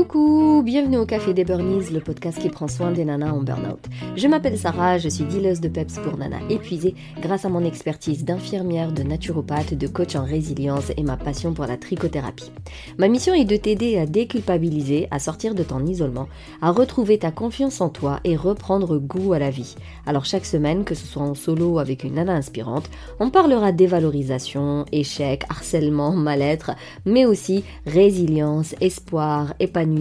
Coucou, bienvenue au Café des Burnies, le podcast qui prend soin des nanas en burn-out. Je m'appelle Sarah, je suis dealeuse de peps pour nanas épuisées grâce à mon expertise d'infirmière, de naturopathe, de coach en résilience et ma passion pour la trichothérapie. Ma mission est de t'aider à déculpabiliser, à sortir de ton isolement, à retrouver ta confiance en toi et reprendre goût à la vie. Alors chaque semaine, que ce soit en solo ou avec une nana inspirante, on parlera dévalorisation, échec, harcèlement, mal-être, mais aussi résilience, espoir, épanouissement,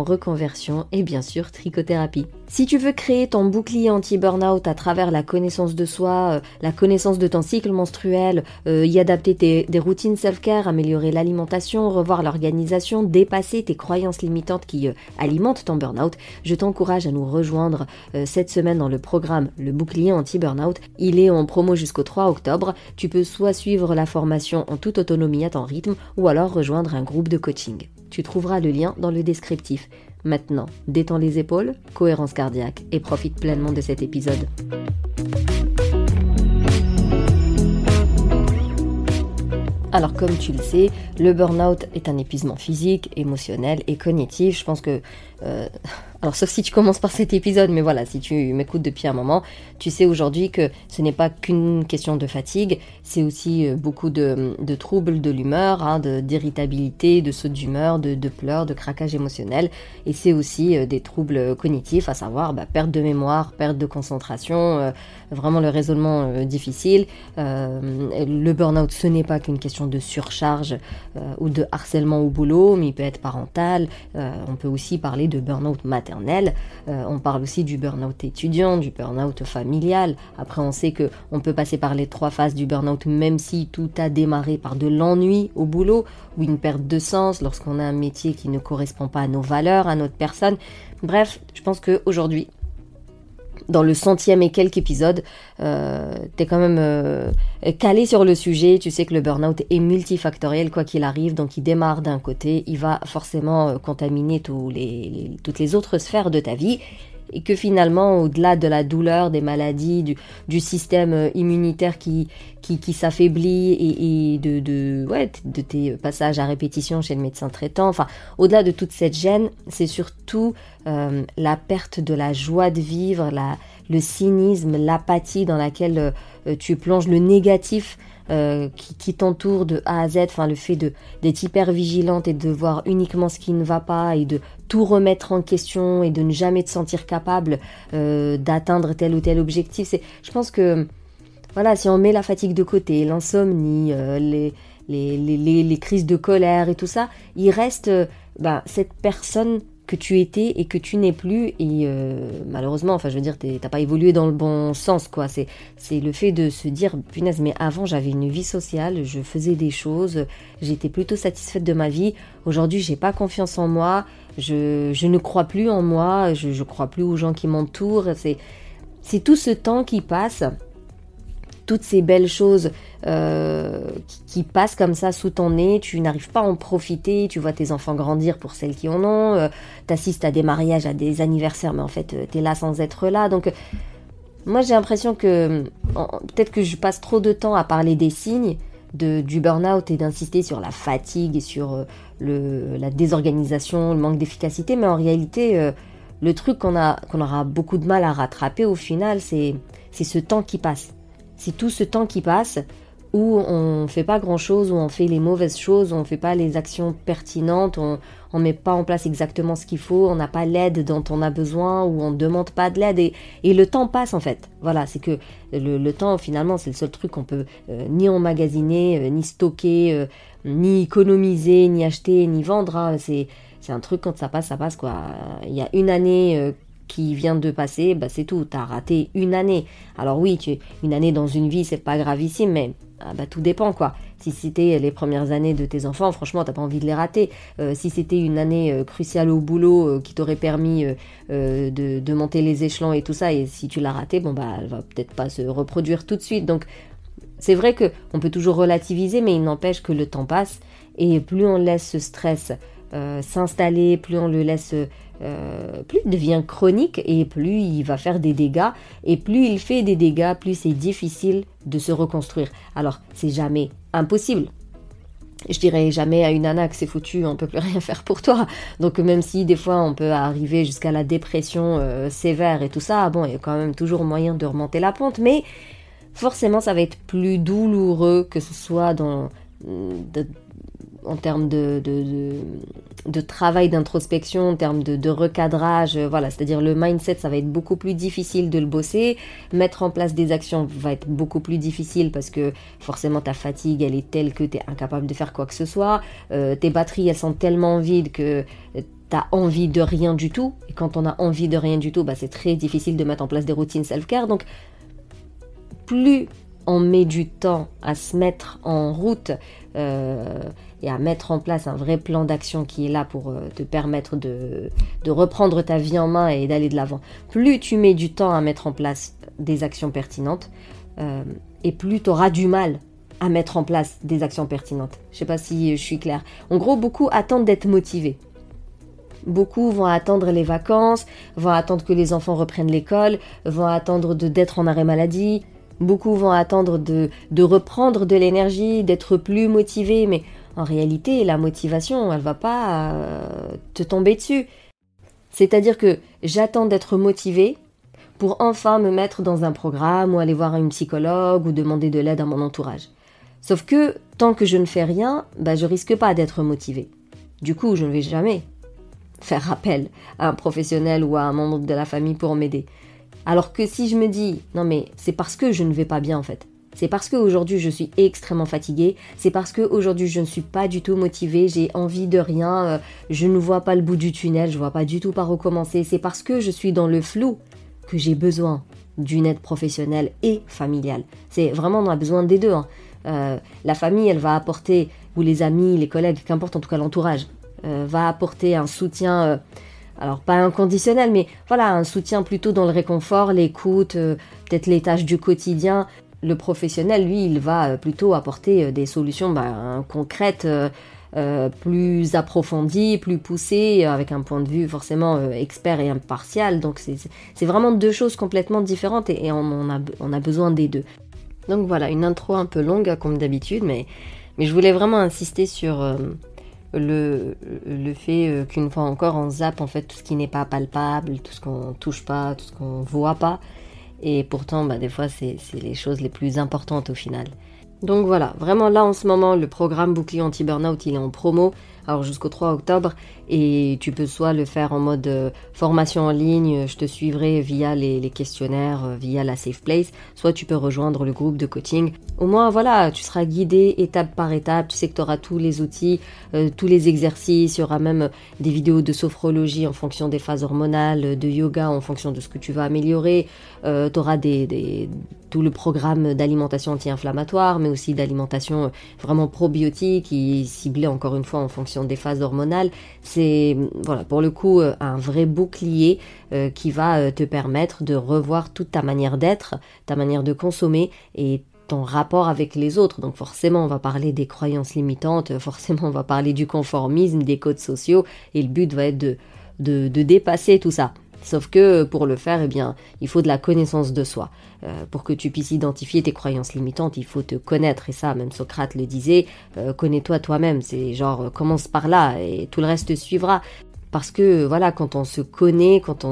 reconversion et bien sûr trichothérapie. Si tu veux créer ton bouclier anti-burnout à travers la connaissance de soi, la connaissance de ton cycle menstruel, y adapter des routines self-care, améliorer l'alimentation, revoir l'organisation, dépasser tes croyances limitantes qui alimentent ton burnout, je t'encourage à nous rejoindre cette semaine dans le programme Le Bouclier Anti-Burnout. Il est en promo jusqu'au 3 octobre. Tu peux soit suivre la formation en toute autonomie à ton rythme ou alors rejoindre un groupe de coaching. Tu trouveras le lien dans le descriptif. Maintenant, détends les épaules, cohérence cardiaque et profite pleinement de cet épisode. Alors comme tu le sais, le burn-out est un épuisement physique, émotionnel et cognitif. Je pense que... alors sauf si tu commences par cet épisode, mais voilà, si tu m'écoutes depuis un moment, tu sais aujourd'hui que ce n'est pas qu'une question de fatigue, c'est aussi beaucoup de troubles de l'humeur, d'irritabilité, de saut d'humeur, de pleurs, de craquage émotionnel, et c'est aussi des troubles cognitifs, à savoir perte de mémoire, perte de concentration, vraiment le raisonnement difficile. Le burn-out, ce n'est pas qu'une question de surcharge ou de harcèlement au boulot, mais il peut être parental, on peut aussi parler de burn-out maternel, on parle aussi du burn-out étudiant, du burn-out familial. Après on sait que on peut passer par les 3 phases du burn-out, même si tout a démarré par de l'ennui au boulot ou une perte de sens lorsqu'on a un métier qui ne correspond pas à nos valeurs, à notre personne. Bref, je pense qu'aujourd'hui, dans le 100e et quelques épisodes, t'es quand même calé sur le sujet. Tu sais que le burn-out est multifactoriel quoi qu'il arrive, donc il démarre d'un côté, il va forcément contaminer toutes les autres sphères de ta vie, et que finalement, au-delà de la douleur, des maladies, du système immunitaire qui s'affaiblit et de tes passages à répétition chez le médecin traitant, enfin, au-delà de toute cette gêne, c'est surtout la perte de la joie de vivre, le cynisme, l'apathie dans laquelle tu plonges, le négatif qui t'entoure de A à Z, enfin le fait d'être hyper vigilante et de voir uniquement ce qui ne va pas et de tout remettre en question et de ne jamais te sentir capable d'atteindre tel ou tel objectif. Je pense que voilà, si on met la fatigue de côté, l'insomnie, les crises de colère et tout ça, il reste cette personne que tu étais et que tu n'es plus, et malheureusement, enfin je veux dire, t'as pas évolué dans le bon sens, quoi. C'est le fait de se dire, punaise, mais avant j'avais une vie sociale, je faisais des choses, j'étais plutôt satisfaite de ma vie. Aujourd'hui j'ai pas confiance en moi, je ne crois plus en moi, je crois plus aux gens qui m'entourent. C'est tout ce temps qui passe, toutes ces belles choses qui passent comme ça sous ton nez, tu n'arrives pas à en profiter, tu vois tes enfants grandir pour celles qui en ont, t'assistes à des mariages, à des anniversaires, mais en fait t'es là sans être là. Donc moi j'ai l'impression que peut-être que je passe trop de temps à parler des signes du burn-out et d'insister sur la fatigue et sur la désorganisation, le manque d'efficacité, mais en réalité le truc qu'on aura beaucoup de mal à rattraper au final, c'est ce temps qui passe. C'est tout ce temps qui passe où on fait pas grand chose, où on fait les mauvaises choses, où on fait pas les actions pertinentes, on met pas en place exactement ce qu'il faut, on n'a pas l'aide dont on a besoin, ou on demande pas de l'aide, et le temps passe en fait. Voilà, c'est que le temps finalement c'est le seul truc qu'on peut ni emmagasiner, ni stocker, ni économiser, ni acheter, ni vendre. C'est un truc, quand ça passe quoi. Il y a une année qui vient de passer, c'est tout, t'as raté une année. Alors oui, une année dans une vie, c'est pas gravissime, mais tout dépend quoi. Si c'était les premières années de tes enfants, franchement, t'as pas envie de les rater. Si c'était une année cruciale au boulot qui t'aurait permis de monter les échelons et tout ça, et si tu l'as raté, elle va peut-être pas se reproduire tout de suite. Donc c'est vrai que on peut toujours relativiser, mais il n'empêche que le temps passe, et plus on laisse ce stress s'installer, plus on le laisse, plus il devient chronique, et plus il va faire des dégâts, et plus il fait des dégâts, plus c'est difficile de se reconstruire. Alors c'est jamais impossible, Je dirais jamais à une nana que c'est foutu, on peut plus rien faire pour toi. Donc même si des fois on peut arriver jusqu'à la dépression sévère et tout ça, bon, il y a quand même toujours moyen de remonter la pente, mais forcément ça va être plus douloureux que ce soit en termes de travail d'introspection, en termes de recadrage, voilà, c'est-à-dire le mindset, ça va être beaucoup plus difficile de le bosser, mettre en place des actions va être beaucoup plus difficile parce que forcément ta fatigue, elle est telle que tu es incapable de faire quoi que ce soit, tes batteries, elles sont tellement vides que t'as envie de rien du tout, et quand on a envie de rien du tout, bah, c'est très difficile de mettre en place des routines self-care, donc plus on met du temps à se mettre en route et à mettre en place un vrai plan d'action qui est là pour te permettre de reprendre ta vie en main et d'aller de l'avant. Plus tu mets du temps à mettre en place des actions pertinentes et plus tu auras du mal à mettre en place des actions pertinentes. Je sais pas si je suis claire. En gros, beaucoup attendent d'être motivés. Beaucoup vont attendre les vacances, vont attendre que les enfants reprennent l'école, vont attendre d'être en arrêt maladie. Beaucoup vont attendre de reprendre de l'énergie, d'être plus motivés, mais en réalité, la motivation, elle va pas te tomber dessus. C'est-à-dire que j'attends d'être motivée pour enfin me mettre dans un programme ou aller voir une psychologue ou demander de l'aide à mon entourage. Sauf que tant que je ne fais rien, bah, je risque pas d'être motivée. Du coup, je ne vais jamais faire appel à un professionnel ou à un membre de la famille pour m'aider. Alors que si je me dis, non mais c'est parce que je ne vais pas bien en fait. C'est parce qu'aujourd'hui je suis extrêmement fatiguée. C'est parce qu'aujourd'hui je ne suis pas du tout motivée. J'ai envie de rien. Je ne vois pas le bout du tunnel. Je vois pas du tout par où commencer. C'est parce que je suis dans le flou que j'ai besoin d'une aide professionnelle et familiale. C'est vraiment, on a besoin des deux. La famille, elle va apporter, ou les amis, les collègues, qu'importe, en tout cas l'entourage, va apporter un soutien... alors pas inconditionnel, mais voilà, un soutien plutôt dans le réconfort, l'écoute, peut-être les tâches du quotidien. Le professionnel, lui, il va plutôt apporter des solutions concrètes, plus approfondies, plus poussées, avec un point de vue forcément expert et impartial. Donc c'est vraiment deux choses complètement différentes et on a besoin des deux. Donc voilà, une intro un peu longue comme d'habitude, mais je voulais vraiment insister sur... le fait qu'une fois encore on zappe en fait tout ce qui n'est pas palpable, tout ce qu'on touche pas, tout ce qu'on voit pas, et pourtant des fois c'est les choses les plus importantes au final. Donc voilà, vraiment là en ce moment le programme Bouclier Anti-Burnout il est en promo, alors jusqu'au 3 octobre, et tu peux soit le faire en mode formation en ligne, je te suivrai via les questionnaires, via la Safe Place, soit tu peux rejoindre le groupe de coaching. Au moins voilà, tu seras guidé étape par étape, tu sais que tu auras tous les outils, tous les exercices, il y aura même des vidéos de sophrologie en fonction des phases hormonales, de yoga en fonction de ce que tu vas améliorer, tu auras tout le programme d'alimentation anti-inflammatoire, mais aussi d'alimentation vraiment probiotique qui est ciblée encore une fois en fonction des phases hormonales. C'est voilà, pour le coup un vrai bouclier qui va te permettre de revoir toute ta manière d'être, ta manière de consommer et ton rapport avec les autres. Donc forcément on va parler des croyances limitantes, forcément on va parler du conformisme, des codes sociaux, et le but va être de dépasser tout ça. Sauf que pour le faire, eh bien, il faut de la connaissance de soi. Pour que tu puisses identifier tes croyances limitantes, il faut te connaître. Et ça, même Socrate le disait, connais-toi toi-même. C'est genre, commence par là et tout le reste te suivra. Parce que voilà, quand on se connaît, quand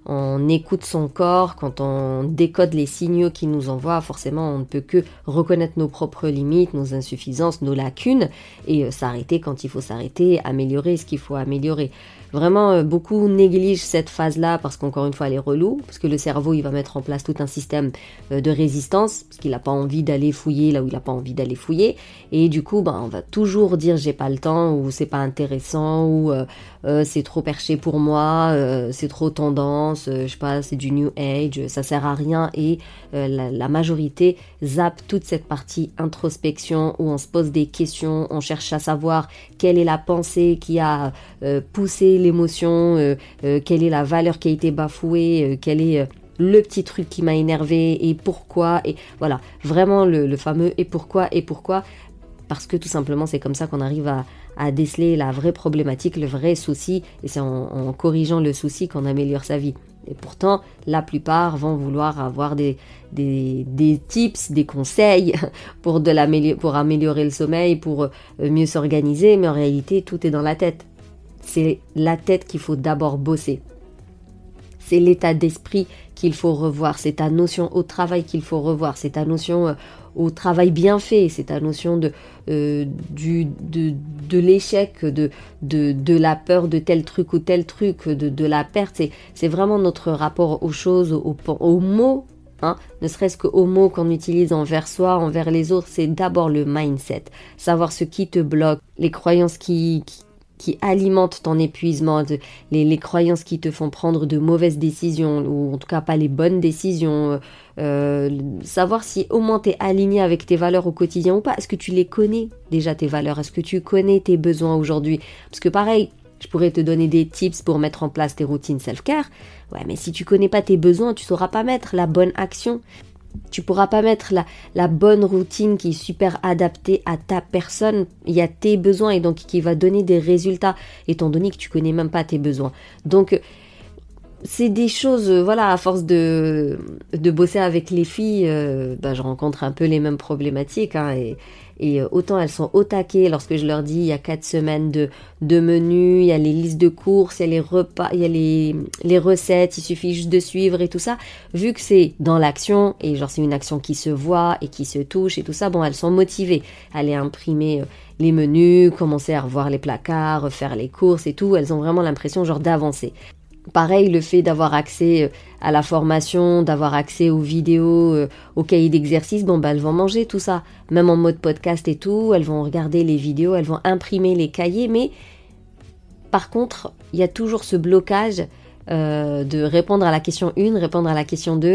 on écoute son corps, quand on décode les signaux qu'il nous envoie, forcément on ne peut que reconnaître nos propres limites, nos insuffisances, nos lacunes, et s'arrêter quand il faut s'arrêter, améliorer ce qu'il faut améliorer. Vraiment, beaucoup négligent cette phase-là parce qu'encore une fois, elle est relou, parce que le cerveau, il va mettre en place tout un système de résistance, parce qu'il n'a pas envie d'aller fouiller là où il n'a pas envie d'aller fouiller, et du coup, on va toujours dire j'ai pas le temps, ou c'est pas intéressant, ou c'est trop perché pour moi, c'est trop tendance, je sais pas, c'est du new age, ça sert à rien, et la majorité zappe toute cette partie introspection où on se pose des questions, on cherche à savoir quelle est la pensée qui a poussé l'émotion, quelle est la valeur qui a été bafouée, quel est le petit truc qui m'a énervé et pourquoi, et voilà, vraiment le fameux et pourquoi, parce que tout simplement c'est comme ça qu'on arrive à déceler la vraie problématique, le vrai souci, et c'est en corrigeant le souci qu'on améliore sa vie. Et pourtant, la plupart vont vouloir avoir des tips, des conseils pour améliorer le sommeil, pour mieux s'organiser, mais en réalité, tout est dans la tête. C'est la tête qu'il faut d'abord bosser. C'est l'état d'esprit qu'il faut revoir, c'est ta notion au travail qu'il faut revoir, c'est ta notion au travail bien fait, c'est ta notion de l'échec, de la peur de tel truc ou tel truc, de la perte. C'est vraiment notre rapport aux choses, aux mots, hein, ne serait-ce qu'aux mots qu'on utilise envers soi, envers les autres. C'est d'abord le mindset, savoir ce qui te bloque, les croyances qui alimentent ton épuisement, les croyances qui te font prendre de mauvaises décisions, ou en tout cas pas les bonnes décisions, savoir si au moins tu es aligné avec tes valeurs au quotidien ou pas. Est-ce que tu les connais déjà, tes valeurs? Est-ce que tu connais tes besoins aujourd'hui? Parce que pareil, je pourrais te donner des tips pour mettre en place tes routines self-care, ouais, mais si tu connais pas tes besoins, tu sauras pas mettre la bonne action. Tu pourras pas mettre la bonne routine qui est super adaptée à ta personne, il y a tes besoins et donc qui va donner des résultats étant donné que tu connais même pas tes besoins. Donc c'est des choses, voilà, à force de bosser avec les filles, je rencontre un peu les mêmes problématiques, hein, et autant elles sont au taquet lorsque je leur dis il y a 4 semaines de menus, il y a les listes de courses, il y a les repas, il y a les recettes, il suffit juste de suivre et tout ça. Vu que c'est dans l'action, et genre c'est une action qui se voit et qui se touche et tout ça, bon, elles sont motivées à aller imprimer les menus, commencer à revoir les placards, faire les courses et tout. Elles ont vraiment l'impression genre d'avancer. Pareil, le fait d'avoir accès à la formation, d'avoir accès aux vidéos, aux cahiers d'exercice, elles vont manger tout ça. Même en mode podcast et tout, elles vont regarder les vidéos, elles vont imprimer les cahiers. Mais par contre, il y a toujours ce blocage de répondre à la question 1, répondre à la question 2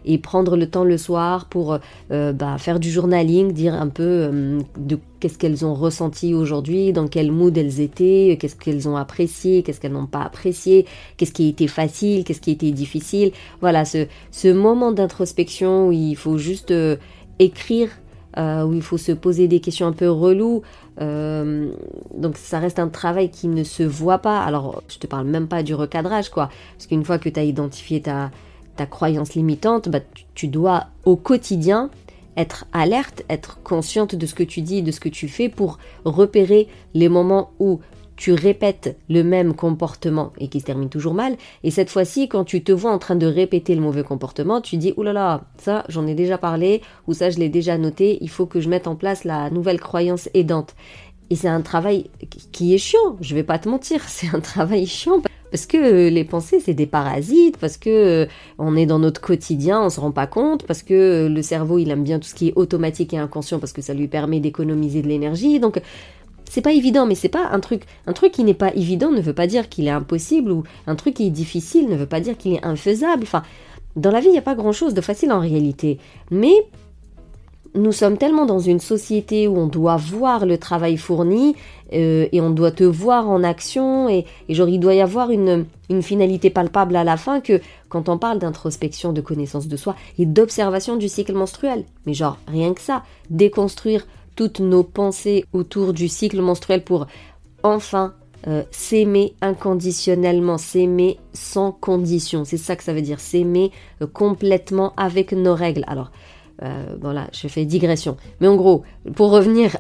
et prendre le temps le soir pour faire du journaling, dire un peu de qu'est-ce qu'elles ont ressenti aujourd'hui, dans quel mood elles étaient, qu'est-ce qu'elles ont apprécié, qu'est-ce qu'elles n'ont pas apprécié, qu'est-ce qui a été facile, qu'est-ce qui a été difficile. Voilà, ce moment d'introspection où il faut juste écrire, où il faut se poser des questions un peu reloues. Donc ça reste un travail qui ne se voit pas. Alors je te parle même pas du recadrage, quoi, parce qu'une fois que tu as identifié ta croyance limitante, tu dois au quotidien être alerte, être consciente de ce que tu dis et de ce que tu fais pour repérer les moments où tu répètes le même comportement et qui se termine toujours mal. Et cette fois-ci, quand tu te vois en train de répéter le mauvais comportement, tu dis « Oulala, ça j'en ai déjà parlé » ou « ça je l'ai déjà noté, il faut que je mette en place la nouvelle croyance aidante ». Et c'est un travail qui est chiant, je vais pas te mentir, c'est un travail chiant parce que les pensées c'est des parasites, parce que on est dans notre quotidien, on se rend pas compte, parce que le cerveau il aime bien tout ce qui est automatique et inconscient parce que ça lui permet d'économiser de l'énergie. Donc c'est pas évident, mais c'est pas un truc qui n'est pas évident ne veut pas dire qu'il est impossible, ou un truc qui est difficile ne veut pas dire qu'il est infaisable. Enfin, dans la vie, il n'y a pas grand-chose de facile en réalité. Mais nous sommes tellement dans une société où on doit voir le travail fourni et on doit te voir en action et genre il doit y avoir une finalité palpable à la fin, que quand on parle d'introspection, de connaissance de soi et d'observation du cycle menstruel, mais genre rien que ça, déconstruire toutes nos pensées autour du cycle menstruel pour enfin s'aimer inconditionnellement, s'aimer sans condition. C'est ça que ça veut dire, s'aimer complètement avec nos règles. Alors, voilà, je fais digression. Mais en gros, pour revenir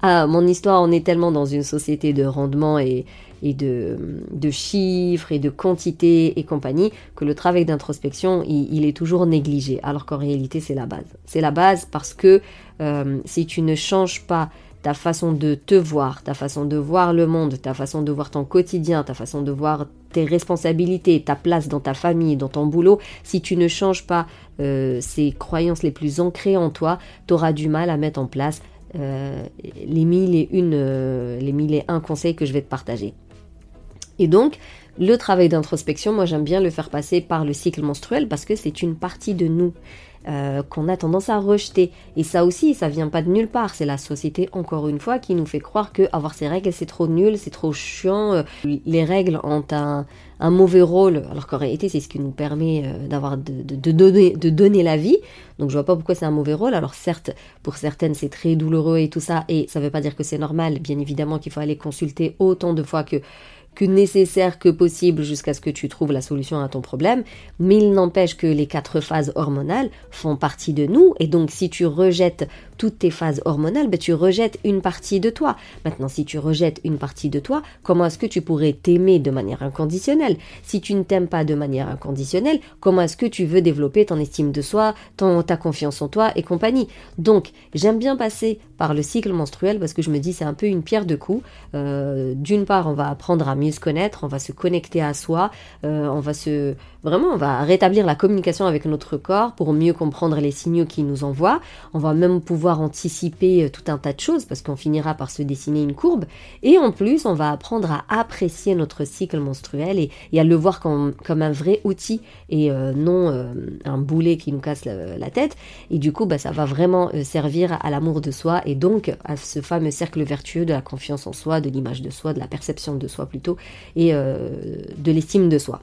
à mon histoire, on est tellement dans une société de rendement et de chiffres et de quantité et compagnie, que le travail d'introspection, il est toujours négligé, alors qu'en réalité, c'est la base. C'est la base parce que si tu ne changes pas ta façon de te voir, ta façon de voir le monde, ta façon de voir ton quotidien, ta façon de voir tes responsabilités, ta place dans ta famille, dans ton boulot, si tu ne changes pas ces croyances les plus ancrées en toi, tu auras du mal à mettre en place les 1001 conseils que je vais te partager. Et donc, le travail d'introspection, moi j'aime bien le faire passer par le cycle menstruel parce que c'est une partie de nous qu'on a tendance à rejeter. Et ça aussi, ça vient pas de nulle part. C'est la société, encore une fois, qui nous fait croire que avoir ces règles, c'est trop nul, c'est trop chiant. Les règles ont un mauvais rôle, alors qu'en réalité, c'est ce qui nous permet de donner la vie. Donc je vois pas pourquoi c'est un mauvais rôle. Alors certes, pour certaines, c'est très douloureux et tout ça, et ça veut pas dire que c'est normal. Bien évidemment qu'il faut aller consulter autant de fois que que nécessaire que possible jusqu'à ce que tu trouves la solution à ton problème, mais il n'empêche que les 4 phases hormonales font partie de nous, et donc si tu rejettes toutes tes phases hormonales, ben tu rejettes une partie de toi. Maintenant, si tu rejettes une partie de toi, comment est-ce que tu pourrais t'aimer de manière inconditionnelle? Si tu ne t'aimes pas de manière inconditionnelle, comment est-ce que tu veux développer ton estime de soi, ta confiance en toi et compagnie? Donc, j'aime bien passer par le cycle menstruel parce que je me dis c'est un peu une pierre deux coups. D'une part, on va apprendre à mieux se connaître, on va se connecter à soi, on va rétablir la communication avec notre corps pour mieux comprendre les signaux qu'il nous envoie. On va même pouvoir anticiper tout un tas de choses parce qu'on finira par se dessiner une courbe. Et en plus, on va apprendre à apprécier notre cycle menstruel et à le voir comme un vrai outil et non un boulet qui nous casse la tête. Et du coup, ça va vraiment servir à l'amour de soi et donc à ce fameux cercle vertueux de la confiance en soi, de l'image de soi, de la perception de soi plutôt, et de l'estime de soi.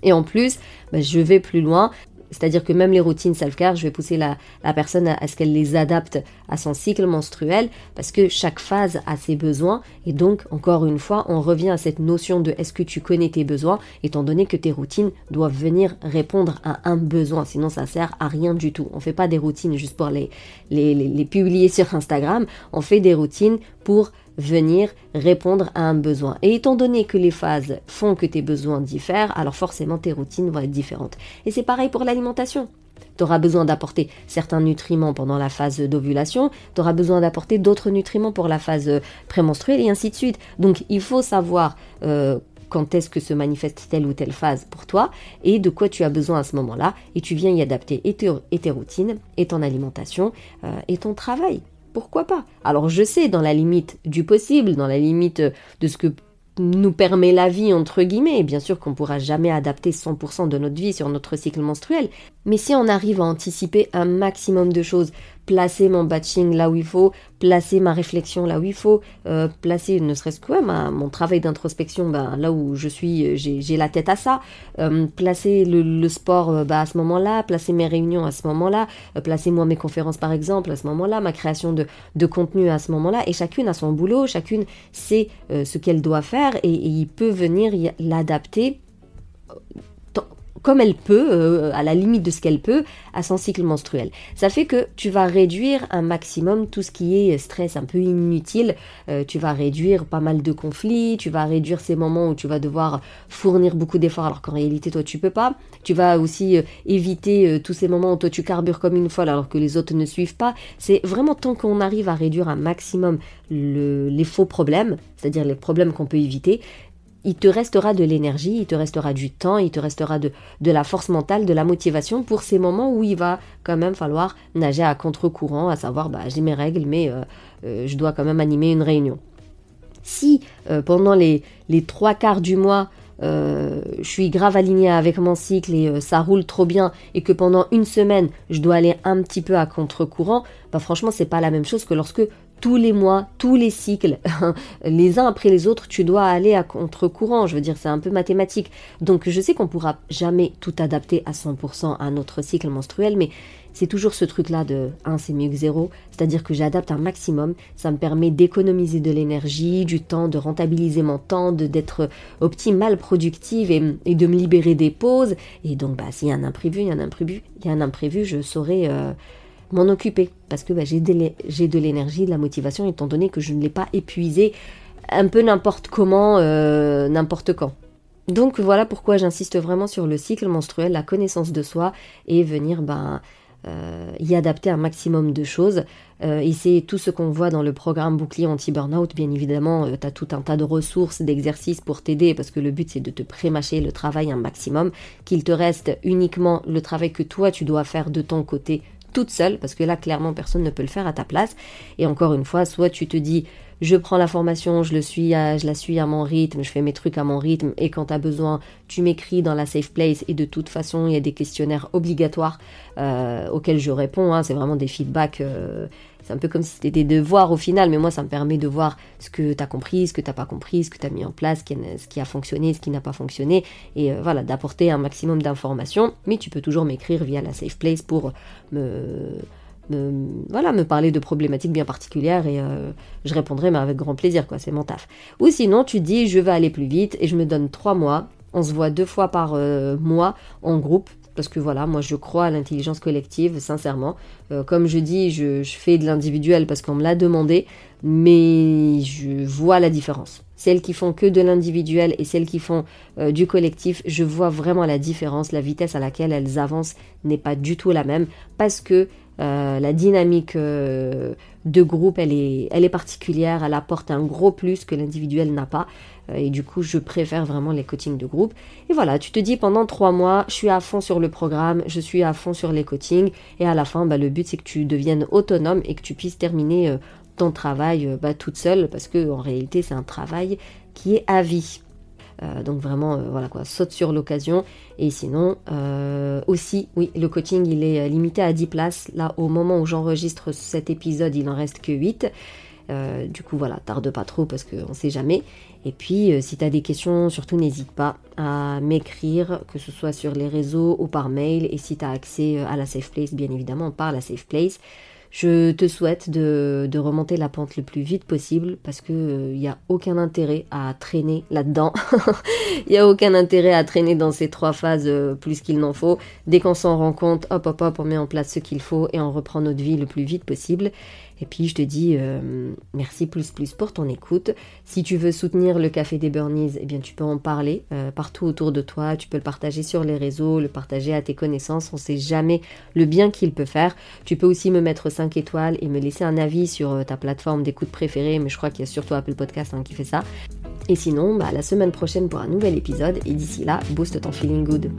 Et en plus, je vais plus loin, c'est-à-dire que même les routines self-care, je vais pousser la personne à ce qu'elle les adapte à son cycle menstruel, parce que chaque phase a ses besoins, et donc, encore une fois, on revient à cette notion de est-ce que tu connais tes besoins, étant donné que tes routines doivent venir répondre à un besoin, sinon ça sert à rien du tout. On fait pas des routines juste pour les publier sur Instagram, on fait des routines pour venir répondre à un besoin. Et étant donné que les phases font que tes besoins diffèrent, alors forcément tes routines vont être différentes. Et c'est pareil pour l'alimentation. Tu auras besoin d'apporter certains nutriments pendant la phase d'ovulation, tu auras besoin d'apporter d'autres nutriments pour la phase prémenstruelle et ainsi de suite. Donc il faut savoir quand est-ce que se manifeste telle ou telle phase pour toi et de quoi tu as besoin à ce moment-là, et tu viens y adapter et tes routines, et ton alimentation, et ton travail. Pourquoi pas? Alors je sais, dans la limite du possible, dans la limite de ce que nous permet la vie, entre guillemets, et bien sûr qu'on ne pourra jamais adapter 100% de notre vie sur notre cycle menstruel, mais si on arrive à anticiper un maximum de choses, placer mon batching là où il faut, placer ma réflexion là où il faut, placer ne serait-ce que mon travail d'introspection là où je suis, j'ai la tête à ça, placer le sport à ce moment-là, placer mes réunions à ce moment-là, placer moi mes conférences par exemple à ce moment-là, ma création de contenu à ce moment-là, et chacune a son boulot, chacune sait ce qu'elle doit faire et il peut venir l'adapter comme elle peut, à la limite de ce qu'elle peut, à son cycle menstruel. Ça fait que tu vas réduire un maximum tout ce qui est stress un peu inutile, tu vas réduire pas mal de conflits, tu vas réduire ces moments où tu vas devoir fournir beaucoup d'efforts alors qu'en réalité toi tu peux pas, tu vas aussi éviter tous ces moments où toi tu carbures comme une folle alors que les autres ne suivent pas. C'est vraiment tant qu'on arrive à réduire un maximum les faux problèmes, c'est-à-dire les problèmes qu'on peut éviter, il te restera de l'énergie, il te restera du temps, il te restera de la force mentale, de la motivation pour ces moments où il va quand même falloir nager à contre-courant, à savoir j'ai mes règles mais je dois quand même animer une réunion. Si pendant les 3/4 du mois je suis grave alignée avec mon cycle et ça roule trop bien et que pendant une semaine je dois aller un petit peu à contre-courant, franchement c'est pas la même chose que lorsque tous les mois, tous les cycles, les uns après les autres, tu dois aller à contre-courant. Je veux dire, c'est un peu mathématique. Donc, je sais qu'on pourra jamais tout adapter à 100% à notre cycle menstruel, mais c'est toujours ce truc-là de 1, c'est mieux que 0. C'est-à-dire que j'adapte un maximum. Ça me permet d'économiser de l'énergie, du temps, de rentabiliser mon temps, d'être optimale, productive et de me libérer des pauses. Et donc, s'il y a un imprévu, je saurai m'en occuper parce que j'ai de l'énergie, de la motivation étant donné que je ne l'ai pas épuisé un peu n'importe comment, n'importe quand. Donc voilà pourquoi j'insiste vraiment sur le cycle menstruel, la connaissance de soi et venir y adapter un maximum de choses. Et c'est tout ce qu'on voit dans le programme bouclier anti-burnout. Bien évidemment, tu as tout un tas de ressources, d'exercices pour t'aider parce que le but c'est de te pré-mâcher le travail un maximum, qu'il te reste uniquement le travail que toi tu dois faire de ton côté toute seule, parce que là clairement personne ne peut le faire à ta place. Et encore une fois, soit tu te dis je prends la formation, je la suis à mon rythme, je fais mes trucs à mon rythme, et quand tu as besoin, tu m'écris dans la safe place, et de toute façon, il y a des questionnaires obligatoires auxquels je réponds, c'est vraiment des feedbacks, c'est un peu comme si c'était des devoirs au final, mais moi ça me permet de voir ce que tu as compris, ce que tu n'as pas compris, ce que tu as mis en place, ce qui a fonctionné, ce qui n'a pas fonctionné, et voilà, d'apporter un maximum d'informations, mais tu peux toujours m'écrire via la safe place pour me parler de problématiques bien particulières et je répondrai mais avec grand plaisir, quoi, c'est mon taf. Ou sinon tu dis je veux aller plus vite et je me donne 3 mois, on se voit 2 fois par mois en groupe. Parce que voilà, moi je crois à l'intelligence collective, sincèrement. Comme je dis, je fais de l'individuel parce qu'on me l'a demandé, mais je vois la différence. Celles qui font que de l'individuel et celles qui font du collectif, je vois vraiment la différence. La vitesse à laquelle elles avancent n'est pas du tout la même parce que la dynamique de groupe, elle est particulière, elle apporte un gros plus que l'individuel n'a pas. Et du coup, je préfère vraiment les coachings de groupe. Et voilà, tu te dis pendant 3 mois, je suis à fond sur le programme, je suis à fond sur les coachings. Et à la fin, le but, c'est que tu deviennes autonome et que tu puisses terminer ton travail toute seule. Parce que en réalité, c'est un travail qui est à vie. Donc vraiment, voilà quoi, saute sur l'occasion. Et sinon, aussi, oui, le coaching, il est limité à 10 places. Là, au moment où j'enregistre cet épisode, il en reste que 8. Du coup, voilà, tarde pas trop parce qu'on sait jamais. Et puis, si tu as des questions, surtout n'hésite pas à m'écrire, que ce soit sur les réseaux ou par mail. Et si tu as accès à la Safe Place, bien évidemment, par la Safe Place. Je te souhaite de remonter la pente le plus vite possible parce que il n'y a aucun intérêt à traîner là-dedans. Il n'y a aucun intérêt à traîner dans ces 3 phases plus qu'il n'en faut. Dès qu'on s'en rend compte, hop, on met en place ce qu'il faut et on reprend notre vie le plus vite possible. Et puis je te dis merci plus pour ton écoute. Si tu veux soutenir le Café des Burnies, eh bien tu peux en parler partout autour de toi. Tu peux le partager sur les réseaux, le partager à tes connaissances. On ne sait jamais le bien qu'il peut faire. Tu peux aussi me mettre 5 étoiles et me laisser un avis sur ta plateforme d'écoute préférée. Mais je crois qu'il y a surtout Apple Podcast qui fait ça. Et sinon, la semaine prochaine pour un nouvel épisode. Et d'ici là, booste ton feeling good.